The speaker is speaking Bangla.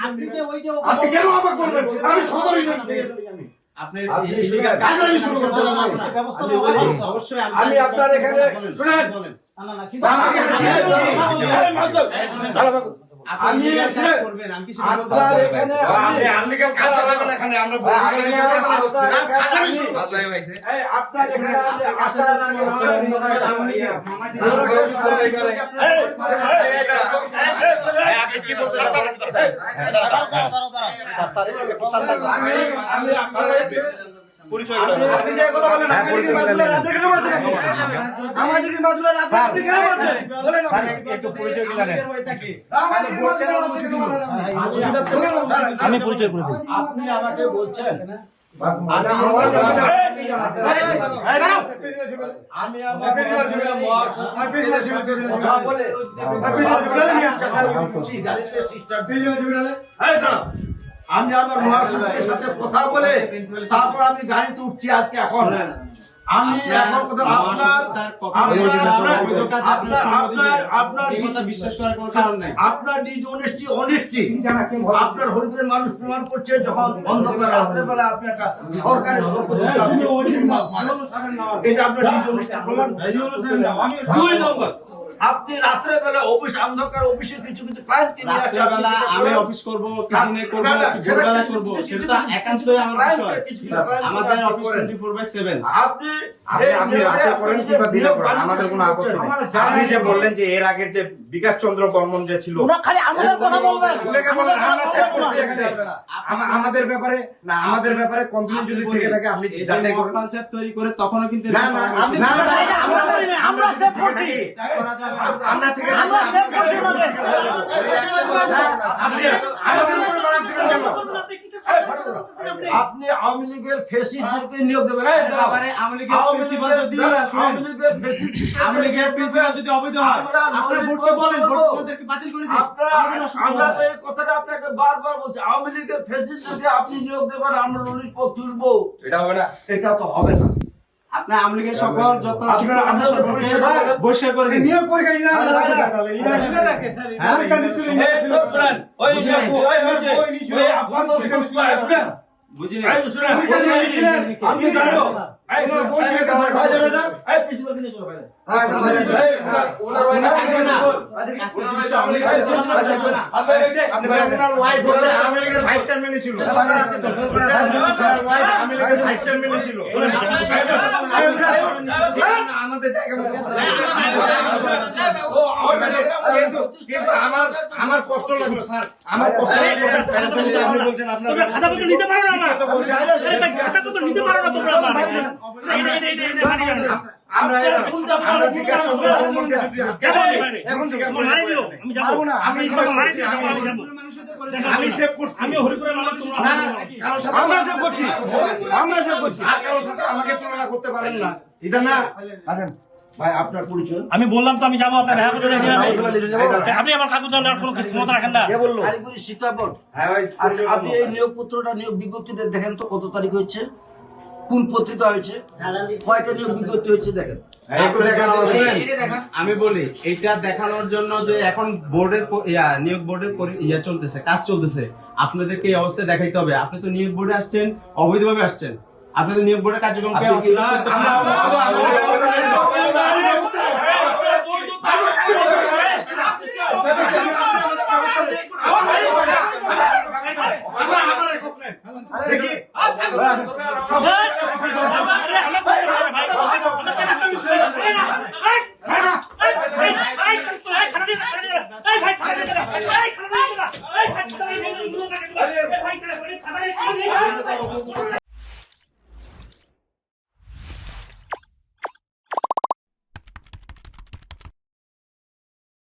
আপনি যে ওই যে আপনি কেন আমাকে বলবেন? আমি সদরই জানছি। আপনি ইলিগাল কাজ আমি শুরু করতে ব্যবস্থা অবশ্যই আমি আপনার এখানে শুনেন না না না কিন্তু আমি করবেন আমি কিছু আপনার এখানে আপনি আনলিগাল কাজ চালাবেন এখানে আমরা বলি এই আপনার এখানে আসার আগে আপনি কি বলতে আমি আপনার পরিচয় আপনি যে কথা বলেন আপনি কি বাজুলা রাতে কেন বলছেন আমাদের কি বাজুলা রাতে আপনি কেন বলছেন বলেন একটু পরিচয় দিলেন আমাদের ভোট কেন অনুমতি দিল আমি পরিচয় করে দিই আপনি আমাকে বলছেন আমি আমি আমার মহাসচিবের সাথে কথা বলে তারপর আমি গাড়িতে উঠছি আজকে এখন আমি এখন কথা আপনার বিশ্বাস করার কোনো কারণ নাই আপনার নিজ অনেস্টি আপনার হরিপুরের মানুষ প্রমাণ করছে যখন অন্ধকার রাত্রে বেলা আপনি একটা সরকারের সম্পত্তি এটা আপনার নিজ অনেস্টি প্রমাণ। 2 নম্বর আপনি রাত্রে বেলা অফিস অন্ধকার অফিসে কিছু কিছু ক্লায়েন্ট কে নিয়ে আসে রাত্রেবেলা আমি অফিস করব দিনে করব ভোরবেলা করব সেটা একান্তই আমার বিষয় আমাদের অফিস 24/7 আপনি আপনি রাতে করেন কিংবা দিনে করেন আমাদের কোনো আপত্তি নেই আপনি যে বললেন যে এর আগের যে বিকাশ চন্দ্র বর্মন যে ছিল ওরা খালি আমাদের কথা বলবেন উনাকে বলেন আমরা সেভ করছি এখানে আমাদের ব্যাপারে না আমাদের ব্যাপারে কমপ্লেইন যদি থেকে থাকে আপনি যাচাই করুন কনসেপ্ট তৈরি করে তখনও কিন্তু না না না আমরা সেভ করছি আমরা থেকে আমরা সেভ করছি আমাদের উপরে বাড়ান দিবেন কেন আপনি আওয়ামী লীগের ফেসিস্টদেরকে নিয়োগ দেবেন আওয়ামী লীগের প্রিন্সিপাল যদি আওয়ামী লীগের ফেসিস্ট আওয়ামী লীগের প্রিন্সিপাল যদি অবৈধ হয় আপনারা ভোট বলেন ভোটকে বাতিল করে দিন আমরা তো এই কথাটা আপনাকে বারবার বলছি আওয়ামী লীগের ফেসিস্টদেরকে আপনি নিয়োগ দেবেন আমরা নলির পথ তুলবো এটা হবে না এটা তো হবে না আপনার আওয়ামী লীগের সকল যত আপনাদের পরিচয় বহিষ্কার করে দিন নিয়োগ পরীক্ষা ইনা রাখে শুনেন ওই যে আপনাদের শুনেন বুঝিনি এই শুনেন আমি জানো এই বই থেকে ভাই দাদা এই প্রিন্সিপাল কে নিয়ে চলো ভাই ওনার ওয়াইফ আপনি ভাই ওনার ওয়াইফ হচ্ছে আওয়ামী লীগের ভাইস চেয়ারম্যান ছিল ওনার ওয়াইফ আওয়ামী লীগের ভাইস চেয়ারম্যান ছিল আমাদের জায়গা মতো কিন্তু আমার কষ্ট লাগলো স্যার আমার কষ্ট লাগলো আপনি বলছেন আপনার খাতাপত্র নিতে পারো না খাতাপত্র নিতে পারো না তোমরা আমরা বিকাশ চন্দ্র বর্মনকে এখন আমি যাবো না আমি সেভ করছি আমি হরিপুরের মানুষ না কারোর সাথে আমরা সেভ করছি আর কারোর সাথে আমাকে তুলনা করতে পারেন না এটা না আসেন ভাই আপনার পরিচয় আমি বললাম তো আমি যাবো আপনার দেখা করতে আপনি আমার কাগজ নেওয়ার কোনো ক্ষমতা রাখেন না কে বললো কারিগরি শিক্ষা বোর্ড হ্যাঁ ভাই আচ্ছা আপনি এই নিয়োগ পত্রটা নিয়োগ বিজ্ঞপ্তিটা দেখেন তো কত তারিখ হয়েছে কোন পত্রিকা হয়েছে কয়টা নিয়োগ বিজ্ঞপ্তি হয়েছে দেখেন একটু দেখান আমি বলি এটা দেখানোর জন্য যে এখন বোর্ডের নিয়োগ বোর্ডের চলতেছে কাজ চলতেছে আপনাদেরকে এই অবস্থায় দেখাইতে হবে আপনি তো নিয়োগ বোর্ডে আসছেন অবৈধভাবে আসছেন আপনাদের নিয়োগ বোর্ডের কার্যক্রম দেখি